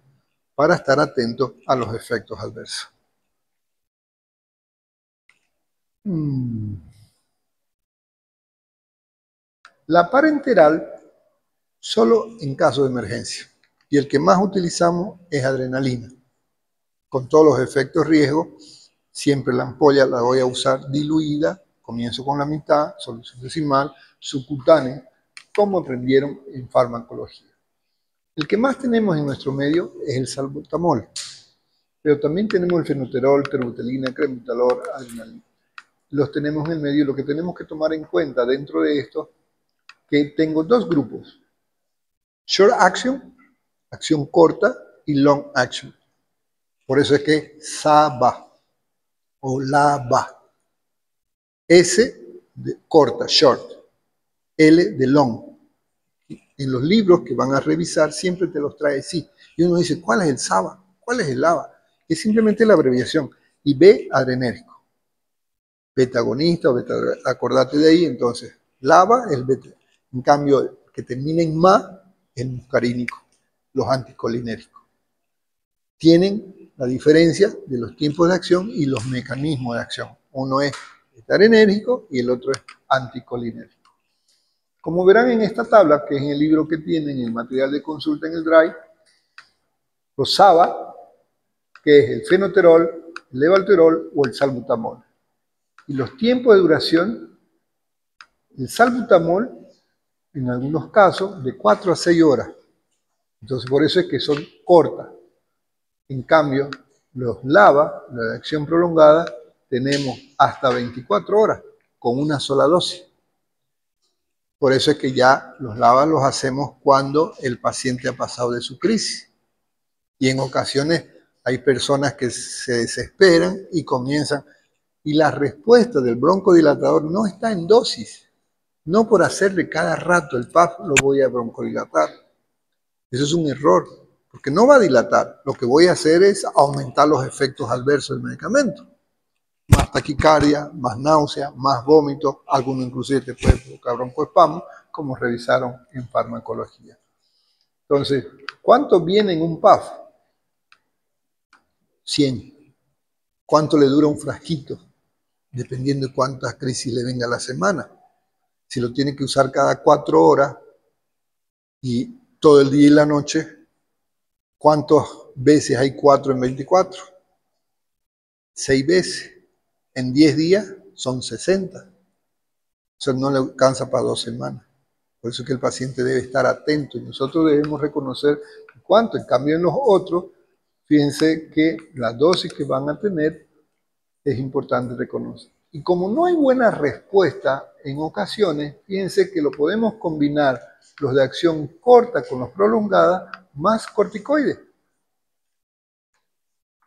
para estar atento a los efectos adversos. La parenteral solo en caso de emergencia. Y el que más utilizamos es adrenalina. Con todos los efectos riesgos, siempre la ampolla la voy a usar diluida. Comienzo con la mitad, solución decimal, subcutánea, como aprendieron en farmacología. El que más tenemos en nuestro medio es el salbutamol. Pero también tenemos el fenoterol, terbutalina, crebutalol, adrenalina. Los tenemos en el medio. Lo que tenemos que tomar en cuenta dentro de esto, que tengo 2 grupos. Short action, acción corta, y long action. Por eso es que SABA o LABA. S de corta, short. L de long. En los libros que van a revisar siempre te los trae así. Y uno dice, ¿cuál es el SABA? ¿Cuál es el LABA? Es simplemente la abreviación. Y B, adrenérgico. Beta-agonista o beta, acordate de ahí. Entonces, LABA es el beta. En cambio, que termina en MA, el muscarínico, los anticolinérgicos. Tienen la diferencia de los tiempos de acción y los mecanismos de acción. Uno es beta-adrenérgico y el otro es anticolinérgico. Como verán en esta tabla, que es en el libro que tienen, el material de consulta en el Drive, los SABA, que es el fenoterol, el levalterol o el salbutamol. Y los tiempos de duración, el salbutamol, en algunos casos, de 4 a 6 horas. Entonces, por eso es que son cortas. En cambio, los LABA, la acción prolongada, tenemos hasta 24 horas. con una sola dosis. Por eso es que ya los lavas los hacemos cuando el paciente ha pasado de su crisis. Y en ocasiones hay personas que se desesperan y comienzan. Y la respuesta del broncodilatador no está en dosis. No por hacerle cada rato el PAF lo voy a broncodilatar. Eso es un error, porque no va a dilatar. Lo que voy a hacer es aumentar los efectos adversos del medicamento. Más taquicardia, más náusea, más vómito, alguno inclusive te puede provocar broncoespasmo, como revisaron en farmacología. Entonces, ¿cuánto viene en un PAF? 100. ¿Cuánto le dura un frasquito? Dependiendo de cuántas crisis le venga a la semana. Si lo tiene que usar cada 4 horas y todo el día y la noche, ¿cuántas veces hay 4 en 24? 6 veces. En 10 días son 60. O sea, no le alcanza para 2 semanas. Por eso es que el paciente debe estar atento y nosotros debemos reconocer cuánto. En cambio, en los otros, fíjense que la dosis que van a tener es importante reconocer. Y como no hay buena respuesta en ocasiones, fíjense que lo podemos combinar los de acción corta con los prolongadas más corticoides.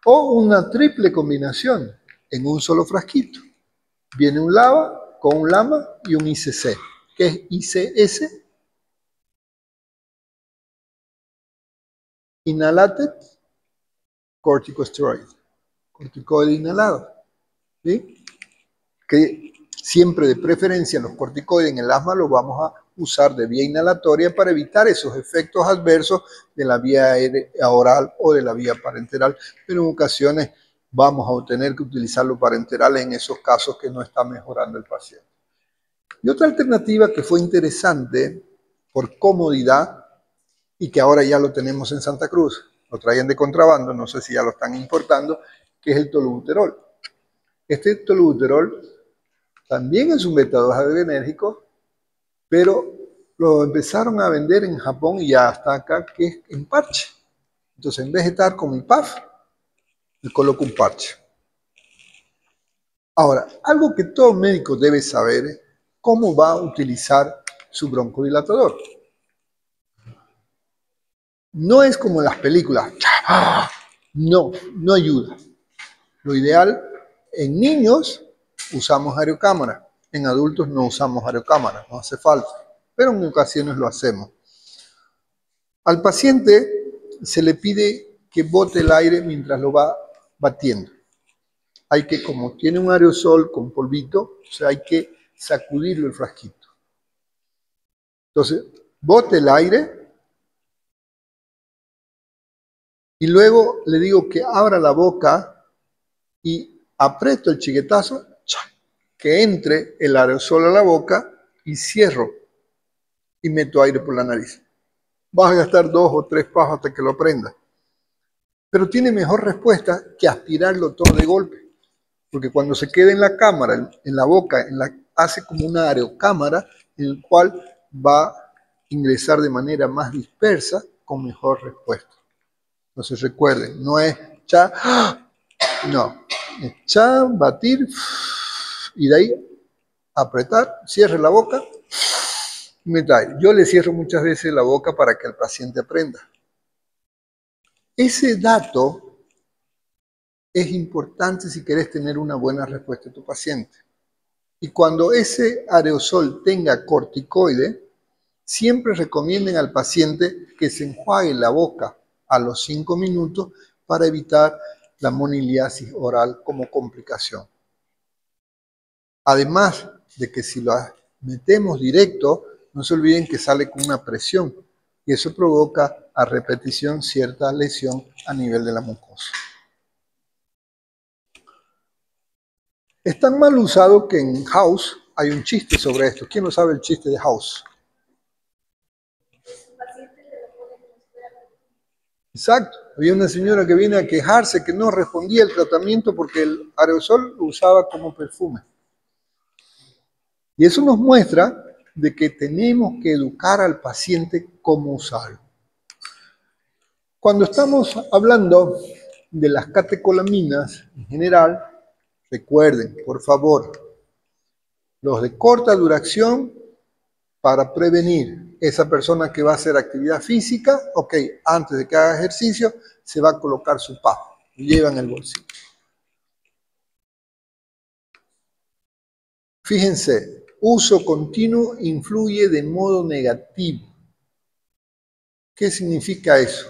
O una triple combinación en un solo frasquito. Viene un LABA con un LAMA y un ICC. ¿Qué es ICS? Inhalated corticosteroid. Corticoide inhalado. ¿Sí? Que siempre de preferencia los corticoides en el asma los vamos a usar de vía inhalatoria para evitar esos efectos adversos de la vía oral o de la vía parenteral, pero en ocasiones vamos a tener que utilizarlo parenteral en esos casos que no está mejorando el paciente. Y otra alternativa que fue interesante por comodidad y que ahora ya lo tenemos en Santa Cruz, lo traían de contrabando, no sé si ya lo están importando, que es el tolbuterol. Este tolbuterol también es un beta-2 adrenérgico, pero lo empezaron a vender en Japón y ya está acá, que es en parche. Entonces, en vez de estar con mi PAF, le coloco un parche. Ahora, algo que todo médico debe saber es cómo va a utilizar su broncodilatador. No es como en las películas. No, no ayuda. Lo ideal, en niños usamos aerocámara, en adultos no usamos aerocámara, no hace falta, pero en ocasiones lo hacemos. Al paciente se le pide que bote el aire mientras lo va batiendo. Hay que, como tiene un aerosol con polvito, o sea, hay que sacudirlo el frasquito. Entonces, bote el aire y luego le digo que abra la boca y aprieto el chiquetazo, que entre el aerosol a la boca y cierro y meto aire por la nariz. Vas a gastar 2 o 3 pasos hasta que lo prenda. Pero tiene mejor respuesta que aspirarlo todo de golpe. Porque cuando se queda en la cámara, en la boca, hace como una aerocámara en el cual va a ingresar de manera más dispersa con mejor respuesta. Entonces recuerden, no es cha, no, es cha, batir y de ahí apretar, cierre la boca y meta aire. Yo le cierro muchas veces la boca para que el paciente aprenda. Ese dato es importante si querés tener una buena respuesta de tu paciente. Y cuando ese aerosol tenga corticoide, siempre recomienden al paciente que se enjuague la boca a los 5 minutos para evitar la moniliasis oral como complicación. Además de que si lo metemos directo, no se olviden que sale con una presión y eso provoca a repetición cierta lesión a nivel de la mucosa. Es tan mal usado que en House hay un chiste sobre esto. ¿Quién no sabe el chiste de House? Exacto. Había una señora que viene a quejarse que no respondía el tratamiento porque el aerosol lo usaba como perfume. Y eso nos muestra de que tenemos que educar al paciente cómo usarlo. Cuando estamos hablando de las catecolaminas en general, recuerden, por favor, Los de corta duración, para prevenir esa persona que va a hacer actividad física, ok, antes de que haga ejercicio, se va a colocar su PAP, lo lleva en el bolsillo. Fíjense, uso continuo influye de modo negativo. ¿Qué significa eso?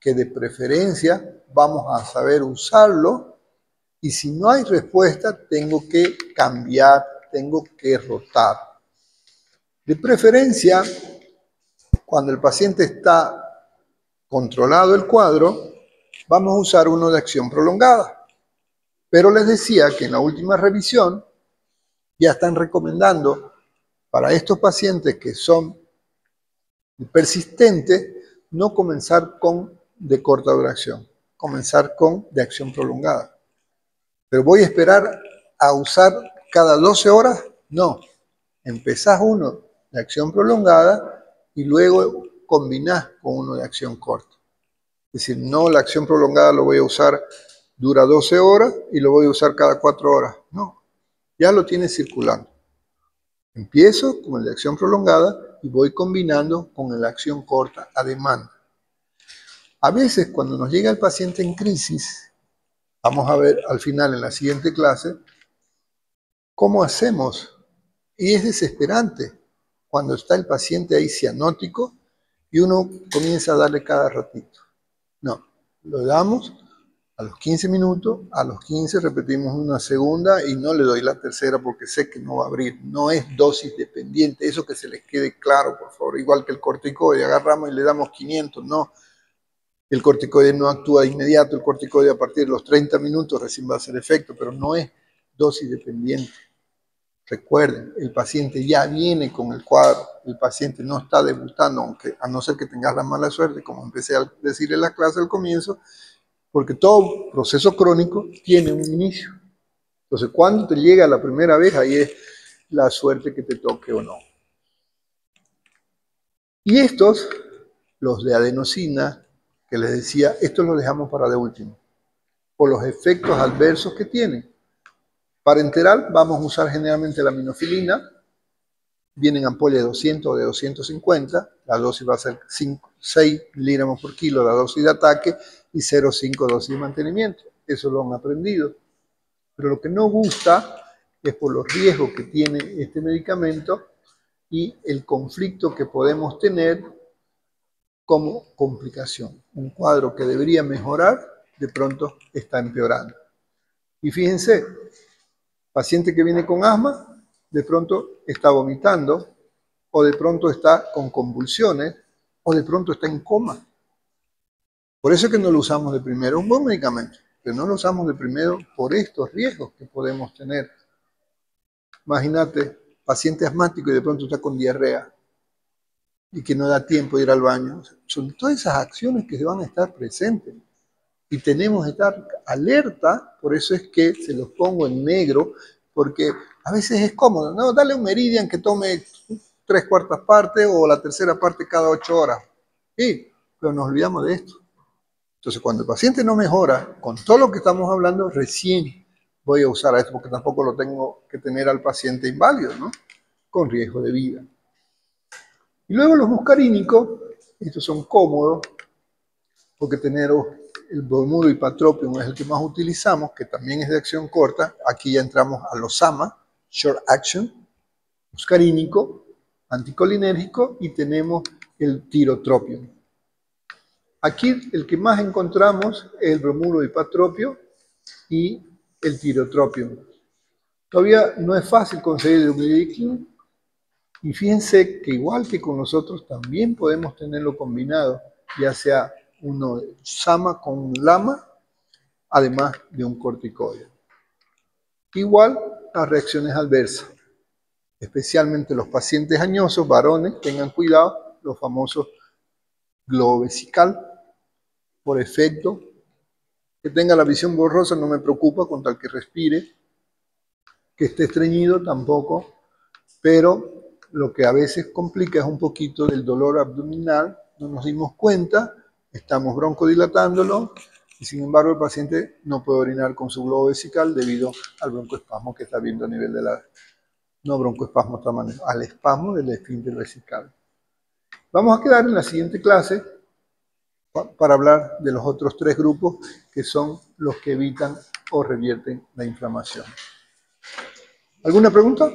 Que de preferencia vamos a saber usarlo y si no hay respuesta, tengo que cambiar, tengo que rotar. De preferencia, cuando el paciente está controlado el cuadro, vamos a usar uno de acción prolongada. Pero les decía que en la última revisión ya están recomendando para estos pacientes que son persistentes, no comenzar con de corta duración, comenzar con de acción prolongada. Pero voy a esperar a usar cada 12 horas, no. Empezás uno de acción prolongada y luego combinás con uno de acción corta. Es decir, no la acción prolongada lo voy a usar, dura 12 horas y lo voy a usar cada 4 horas. No, ya lo tienes circulando. Empiezo con el de acción prolongada y voy combinando con el de acción corta a demanda. A veces cuando nos llega el paciente en crisis, vamos a ver al final en la siguiente clase, cómo hacemos. Y es desesperante cuando está el paciente ahí cianótico y uno comienza a darle cada ratito. No, lo damos a los 15 minutos, a los 15 repetimos una segunda y no le doy la tercera porque sé que no va a abrir. No es dosis dependiente, eso que se les quede claro, por favor. Igual que el corticoide, agarramos y le damos 500, no. El corticoide no actúa de inmediato, el corticoide a partir de los 30 minutos recién va a hacer efecto, pero no es dosis dependiente. Recuerden, el paciente ya viene con el cuadro, el paciente no está debutando, aunque a no ser que tengas la mala suerte, como empecé a decir en la clase al comienzo, porque todo proceso crónico tiene un inicio. Entonces, cuando te llega la primera vez, ahí es la suerte que te toque o no. Y estos, los de adenosina, que les decía, estos los dejamos para de último, por los efectos adversos que tienen. Para enteral vamos a usar generalmente la aminofilina, vienen ampollas de 200 o de 250, la dosis va a ser 6 miligramos por kilo la dosis de ataque y 0,5 dosis de mantenimiento. Eso lo han aprendido. Pero lo que no gusta es por los riesgos que tiene este medicamento y el conflicto que podemos tener como complicación. Un cuadro que debería mejorar, de pronto está empeorando. Y fíjense, paciente que viene con asma, de pronto está vomitando, o de pronto está con convulsiones, o de pronto está en coma. Por eso es que no lo usamos de primero. Es un buen medicamento, pero no lo usamos de primero por estos riesgos que podemos tener. Imagínate, paciente asmático y de pronto está con diarrea y que no da tiempo de ir al baño. Son todas esas acciones que van a estar presentes. Y tenemos que estar alerta, por eso es que se los pongo en negro, porque a veces es cómodo, ¿no? Dale un Meridian que tome 3/4 partes o la tercera parte cada 8 horas. Sí, pero nos olvidamos de esto. Entonces, cuando el paciente no mejora, con todo lo que estamos hablando, recién voy a usar esto, porque tampoco lo tengo que tener al paciente inválido, ¿no? Con riesgo de vida. Y luego los muscarínicos, estos son cómodos, porque tener el bromuro hipatropium es el que más utilizamos, que también es de acción corta. Aquí ya entramos a los SAMA, Short Action, muscarínico, anticolinérgico, y tenemos el tirotropium. Aquí el que más encontramos es el bromuro hipatropio y el tirotropium. Todavía no es fácil conseguir el umidiclin, y fíjense que igual que con nosotros también podemos tenerlo combinado, ya sea uno SAMA con un LAMA, además de un corticoide. Igual las reacciones adversas, especialmente los pacientes añosos, varones, tengan cuidado, los famosos globo vesical, por efecto. Que tenga la visión borrosa no me preocupa, con tal que respire, que esté estreñido tampoco, pero lo que a veces complica es un poquito del dolor abdominal, no nos dimos cuenta, estamos broncodilatándolo y sin embargo el paciente no puede orinar con su globo vesical debido al broncoespasmo que está viendo a nivel no broncoespasmo de otra manera, al espasmo del esfínter vesical. Vamos a quedar en la siguiente clase para hablar de los otros 3 grupos que son los que evitan o revierten la inflamación. ¿Alguna pregunta?